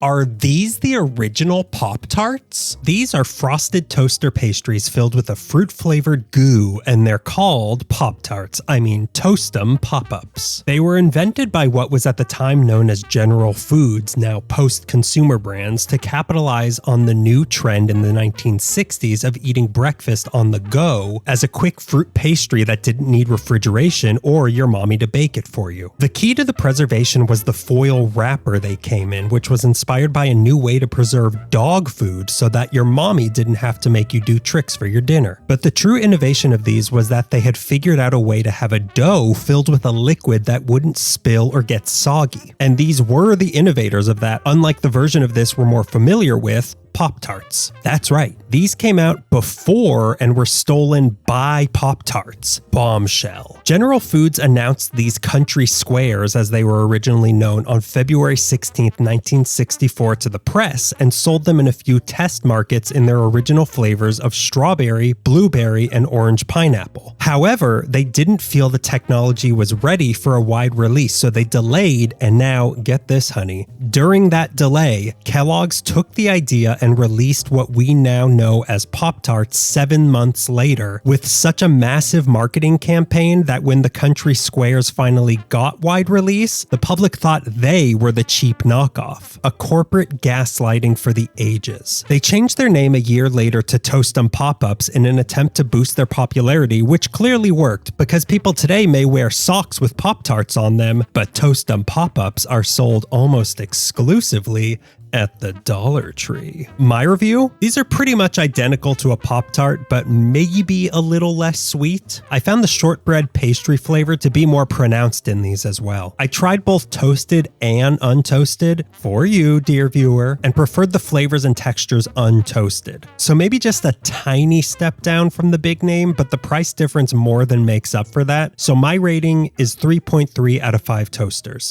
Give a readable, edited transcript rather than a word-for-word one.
Are these the original Pop Tarts? These are frosted toaster pastries filled with a fruit-flavored goo, and they're called Pop Tarts. I mean, Toast-'em Pop-Ups. They were invented by what was at the time known as General Foods, now post-consumer brands, to capitalize on the new trend in the 1960s of eating breakfast on the go as a quick fruit pastry that didn't need refrigeration or your mommy to bake it for you. The key to the preservation was the foil wrapper they came in, which was inspired by a new way to preserve dog food so that your mommy didn't have to make you do tricks for your dinner. But the true innovation of these was that they had figured out a way to have a dough filled with a liquid that wouldn't spill or get soggy. And these were the innovators of that, unlike the version of this we're more familiar with, Pop Tarts. That's right, these came out before and were stolen by Pop Tarts. Bombshell. General Foods announced these country squares, as they were originally known, on February 16, 1964 to the press and sold them in a few test markets in their original flavors of strawberry, blueberry, and orange pineapple. However, they didn't feel the technology was ready for a wide release, so they delayed, and now, get this honey, during that delay, Kellogg's took the idea and released what we now know as Pop Tarts 7 months later, with such a massive marketing campaign that when the country squares finally got wide release, the public thought they were the cheap knockoff, a corporate gaslighting for the ages. They changed their name a year later to Toast-'em Pop-Ups in an attempt to boost their popularity, which clearly worked, because people today may wear socks with Pop Tarts on them, but Toast-'em Pop-Ups are sold almost exclusively at the Dollar Tree. My review? These are pretty much identical to a Pop-Tart, but maybe a little less sweet. I found the shortbread pastry flavor to be more pronounced in these as well. I tried both toasted and untoasted, for you, dear viewer, and preferred the flavors and textures untoasted. So maybe just a tiny step down from the big name, but the price difference more than makes up for that. So my rating is 3.3 out of 5 toasters.